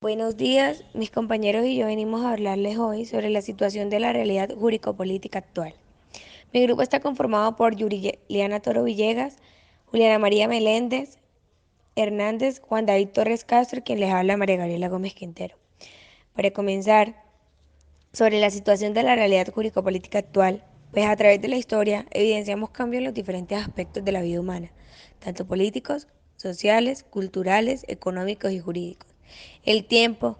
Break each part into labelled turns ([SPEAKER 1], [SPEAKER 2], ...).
[SPEAKER 1] Buenos días, mis compañeros y yo venimos a hablarles hoy sobre la situación de la realidad jurídico-política actual. Mi grupo está conformado por Yuriliana Toro Villegas, Juliana María Meléndez Hernández, Juan David Torres Castro y quien les habla María Gabriela Gómez Quintero. Para comenzar, sobre la situación de la realidad jurídico-política actual, pues a través de la historia evidenciamos cambios en los diferentes aspectos de la vida humana, tanto políticos, sociales, culturales, económicos y jurídicos. El tiempo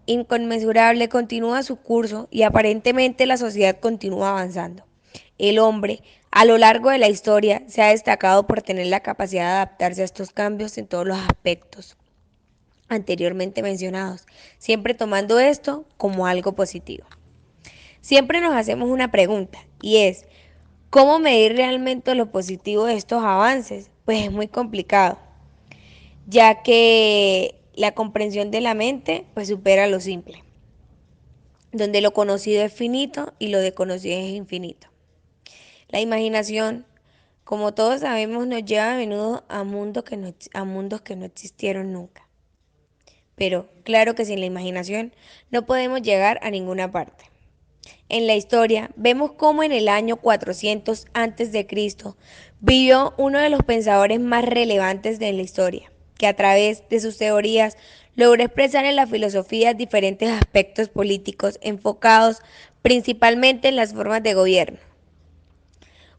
[SPEAKER 1] inconmensurable continúa su curso y aparentemente la sociedad continúa avanzando. El hombre, a lo largo de la historia, se ha destacado por tener la capacidad de adaptarse a estos cambios en todos los aspectos anteriormente mencionados, siempre tomando esto como algo positivo. Siempre nos hacemos una pregunta y es, ¿cómo medir realmente lo positivo de estos avances? Pues es muy complicado, ya que la comprensión de la mente pues supera lo simple, donde lo conocido es finito y lo desconocido es infinito. La imaginación, como todos sabemos, nos lleva a menudo a mundos que no existieron nunca. Pero claro que sin la imaginación no podemos llegar a ninguna parte. En la historia vemos cómo en el año 400 a.C. vivió uno de los pensadores más relevantes de la historia, que a través de sus teorías logró expresar en la filosofía diferentes aspectos políticos enfocados principalmente en las formas de gobierno.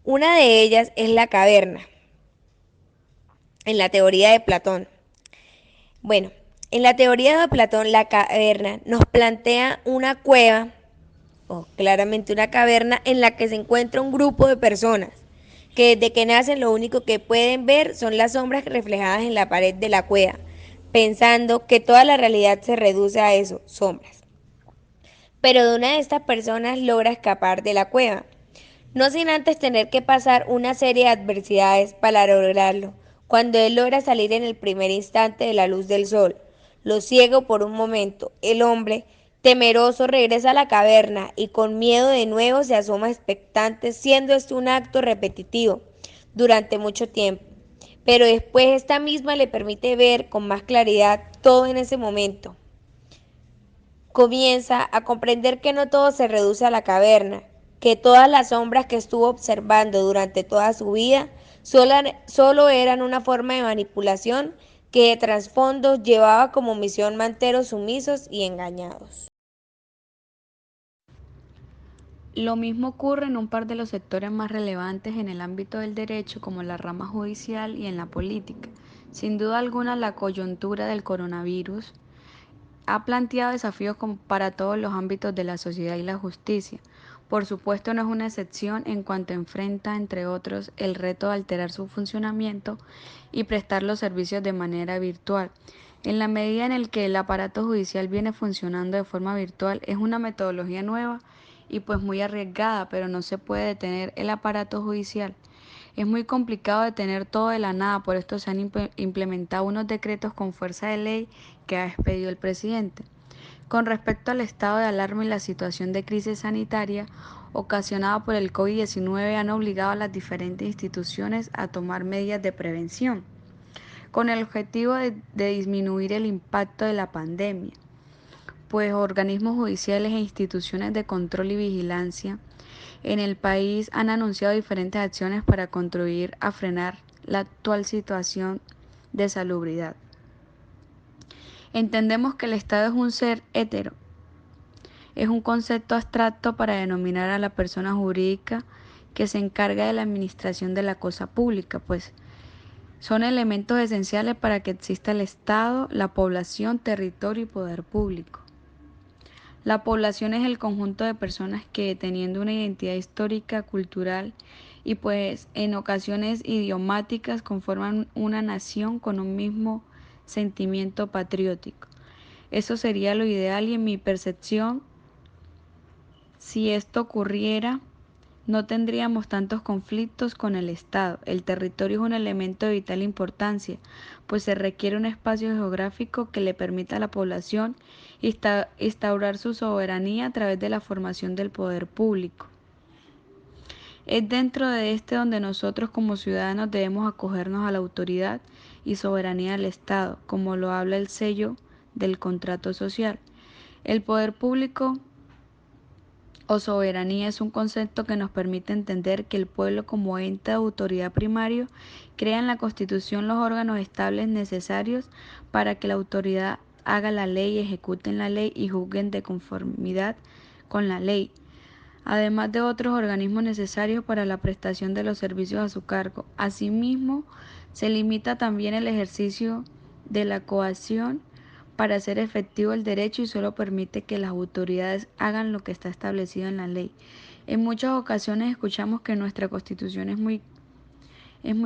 [SPEAKER 1] Una de ellas es la caverna, en la teoría de Platón. Bueno, en la teoría de Platón, la caverna nos plantea una cueva claramente una caverna en la que se encuentra un grupo de personas que desde que nacen lo único que pueden ver son las sombras reflejadas en la pared de la cueva, pensando que toda la realidad se reduce a eso, sombras. Pero de una de estas personas logra escapar de la cueva, no sin antes tener que pasar una serie de adversidades para lograrlo. Cuando él logra salir en el primer instante de la luz del sol, lo ciego por un momento, el hombre, temeroso, regresa a la caverna y con miedo de nuevo se asoma expectante, siendo esto un acto repetitivo durante mucho tiempo. Pero después esta misma le permite ver con más claridad todo en ese momento. Comienza a comprender que no todo se reduce a la caverna, que todas las sombras que estuvo observando durante toda su vida solo eran una forma de manipulación que de trasfondo llevaba como misión mantenerlos sumisos y engañados.
[SPEAKER 2] Lo mismo ocurre en un par de los sectores más relevantes en el ámbito del derecho como la rama judicial y en la política. Sin duda alguna, la coyuntura del coronavirus ha planteado desafíos para todos los ámbitos de la sociedad y la justicia. Por supuesto, no es una excepción en cuanto enfrenta, entre otros, el reto de alterar su funcionamiento y prestar los servicios de manera virtual. En la medida en el que el aparato judicial viene funcionando de forma virtual, es una metodología nueva y pues muy arriesgada, pero no se puede detener el aparato judicial. Es muy complicado detener todo de la nada, por esto se han implementado unos decretos con fuerza de ley que ha expedido el presidente. Con respecto al estado de alarma y la situación de crisis sanitaria ocasionada por el COVID-19 han obligado a las diferentes instituciones a tomar medidas de prevención, con el objetivo de disminuir el impacto de la pandemia, pues organismos judiciales e instituciones de control y vigilancia en el país han anunciado diferentes acciones para contribuir a frenar la actual situación de salubridad. Entendemos que el Estado es un ser hetero, es un concepto abstracto para denominar a la persona jurídica que se encarga de la administración de la cosa pública, pues son elementos esenciales para que exista el Estado, la población, territorio y poder público. La población es el conjunto de personas que, teniendo una identidad histórica, cultural y pues en ocasiones idiomáticas, conforman una nación con un mismo sentimiento patriótico. Eso sería lo ideal y en mi percepción, si esto ocurriera, no tendríamos tantos conflictos con el Estado. El territorio es un elemento de vital importancia, pues se requiere un espacio geográfico que le permita a la población instaurar su soberanía a través de la formación del poder público. Es dentro de este donde nosotros como ciudadanos debemos acogernos a la autoridad y soberanía del Estado, como lo habla el sello del contrato social. El poder público o soberanía es un concepto que nos permite entender que el pueblo como ente de autoridad primario crea en la Constitución los órganos estables necesarios para que la autoridad haga la ley, ejecuten la ley y juzguen de conformidad con la ley, además de otros organismos necesarios para la prestación de los servicios a su cargo. Asimismo, se limita también el ejercicio de la coacción para hacer efectivo el derecho y solo permite que las autoridades hagan lo que está establecido en la ley. En muchas ocasiones escuchamos que nuestra Constitución es muy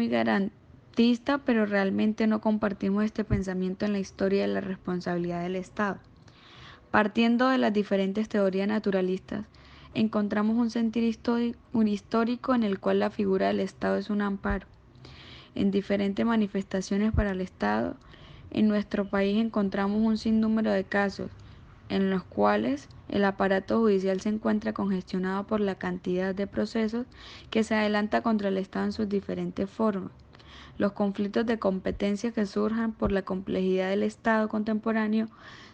[SPEAKER 2] garantista, pero realmente no compartimos este pensamiento en la historia de la responsabilidad del Estado. Partiendo de las diferentes teorías naturalistas, encontramos un sentido histórico en el cual la figura del Estado es un amparo. En diferentes manifestaciones para el Estado, en nuestro país encontramos un sinnúmero de casos en los cuales el aparato judicial se encuentra congestionado por la cantidad de procesos que se adelanta contra el Estado en sus diferentes formas. Los conflictos de competencia que surjan por la complejidad del Estado contemporáneo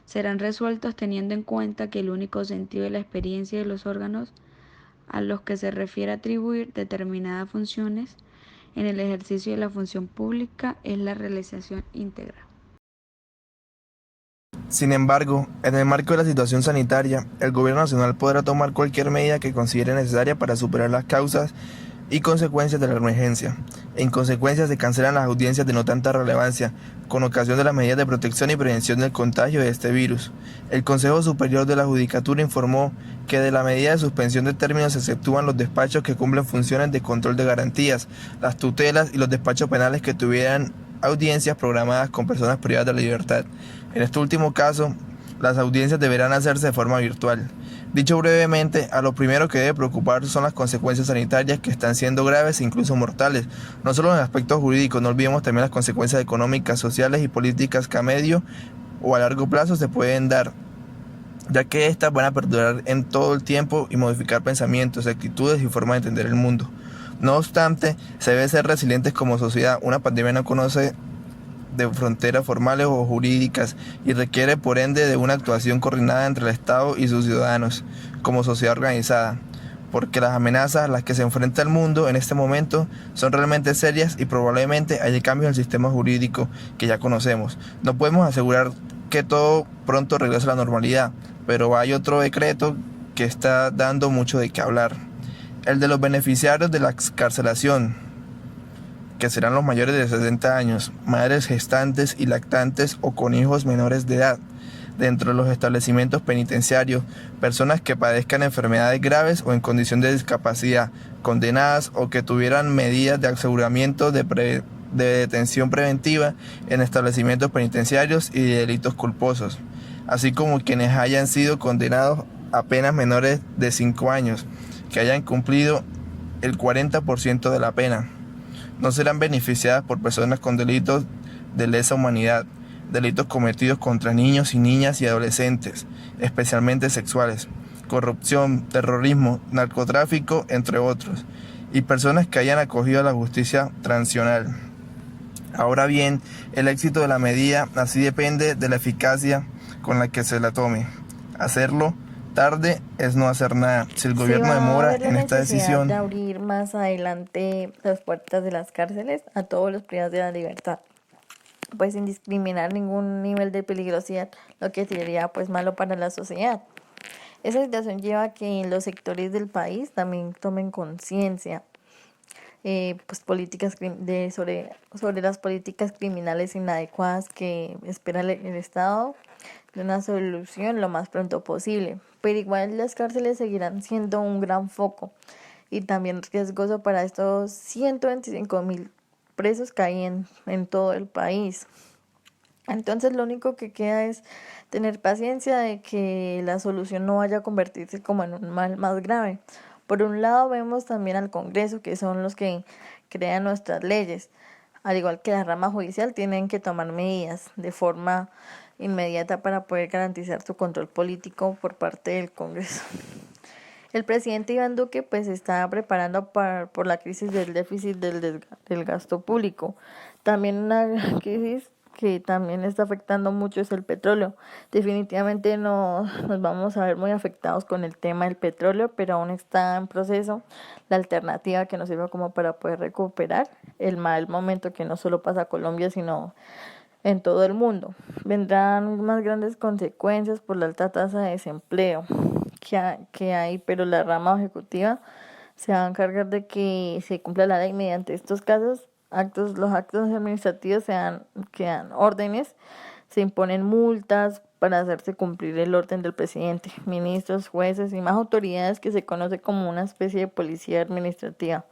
[SPEAKER 2] serán resueltos teniendo en cuenta que el único sentido de la experiencia de los órganos a los que se refiere atribuir determinadas funciones en el ejercicio de la función pública es la realización íntegra.
[SPEAKER 3] Sin embargo, en el marco de la situación sanitaria, el Gobierno Nacional podrá tomar cualquier medida que considere necesaria para superar las causas y consecuencias de la emergencia. En consecuencia, se cancelan las audiencias de no tanta relevancia, con ocasión de las medidas de protección y prevención del contagio de este virus. El Consejo Superior de la Judicatura informó que de la medida de suspensión de términos se exceptúan los despachos que cumplen funciones de control de garantías, las tutelas y los despachos penales que tuvieran audiencias programadas con personas privadas de la libertad. En este último caso, las audiencias deberán hacerse de forma virtual. Dicho brevemente, a lo primero que debe preocupar son las consecuencias sanitarias que están siendo graves e incluso mortales, no solo en el aspecto jurídico, no olvidemos también las consecuencias económicas, sociales y políticas que a medio o a largo plazo se pueden dar, ya que estas van a perdurar en todo el tiempo y modificar pensamientos, actitudes y formas de entender el mundo. No obstante, se debe ser resilientes como sociedad. Una pandemia no conoce de fronteras formales o jurídicas y requiere por ende de una actuación coordinada entre el Estado y sus ciudadanos como sociedad organizada, porque las amenazas a las que se enfrenta el mundo en este momento son realmente serias y probablemente haya cambios en el sistema jurídico que ya conocemos. No podemos asegurar que todo pronto regrese a la normalidad, pero hay otro decreto que está dando mucho de qué hablar, el de los beneficiarios de la excarcelación, que serán los mayores de 60 años, madres gestantes y lactantes o con hijos menores de edad, dentro de los establecimientos penitenciarios, personas que padezcan enfermedades graves o en condición de discapacidad, condenadas o que tuvieran medidas de aseguramiento de detención preventiva en establecimientos penitenciarios y de delitos culposos, así como quienes hayan sido condenados a penas menores de 5 años, que hayan cumplido el 40% de la pena. No serán beneficiadas por personas con delitos de lesa humanidad, delitos cometidos contra niños y niñas y adolescentes, especialmente sexuales, corrupción, terrorismo, narcotráfico, entre otros, y personas que hayan acogido a la justicia transicional. Ahora bien, el éxito de la medida así depende de la eficacia con la que se la tome. Hacerlo tarde es no hacer nada. Si el
[SPEAKER 4] Sí
[SPEAKER 3] gobierno
[SPEAKER 4] va a
[SPEAKER 3] demora
[SPEAKER 4] haber la
[SPEAKER 3] en esta
[SPEAKER 4] necesidad
[SPEAKER 3] decisión,
[SPEAKER 4] de abrir más adelante las puertas de las cárceles a todos los privados de la libertad, pues sin discriminar ningún nivel de peligrosidad, lo que sería pues malo para la sociedad. Esa situación lleva a que los sectores del país también tomen conciencia pues sobre las políticas criminales inadecuadas que espera el Estado de una solución lo más pronto posible. Pero igual las cárceles seguirán siendo un gran foco y también riesgoso para estos 125.000 presos que hay en todo el país. Entonces lo único que queda es tener paciencia de que la solución no vaya a convertirse como en un mal más grave. Por un lado vemos también al Congreso, que son los que crean nuestras leyes. Al igual que la rama judicial, tienen que tomar medidas de forma inmediata para poder garantizar su control político por parte del Congreso. El presidente Iván Duque pues está preparando por la crisis del déficit del gasto público. También una crisis que también está afectando mucho es el petróleo. Definitivamente no nos vamos a ver muy afectados con el tema del petróleo, pero aún está en proceso la alternativa que nos sirva como para poder recuperar el mal momento que no solo pasa a Colombia, sino en todo el mundo. Vendrán más grandes consecuencias por la alta tasa de desempleo que hay, pero la rama ejecutiva se va a encargar de que se cumpla la ley mediante estos casos. Los actos administrativos quedan órdenes, se imponen multas para hacerse cumplir el orden del presidente, ministros, jueces y más autoridades que se conoce como una especie de policía administrativa.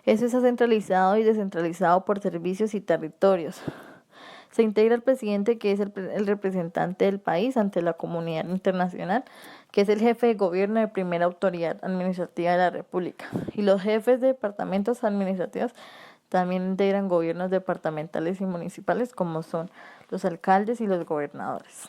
[SPEAKER 4] Eso está centralizado y descentralizado por servicios y territorios. Se integra el presidente, que es el representante del país ante la comunidad internacional, que es el jefe de gobierno de primera autoridad administrativa de la República. Y los jefes de departamentos administrativos también integran gobiernos departamentales y municipales, como son los alcaldes y los gobernadores.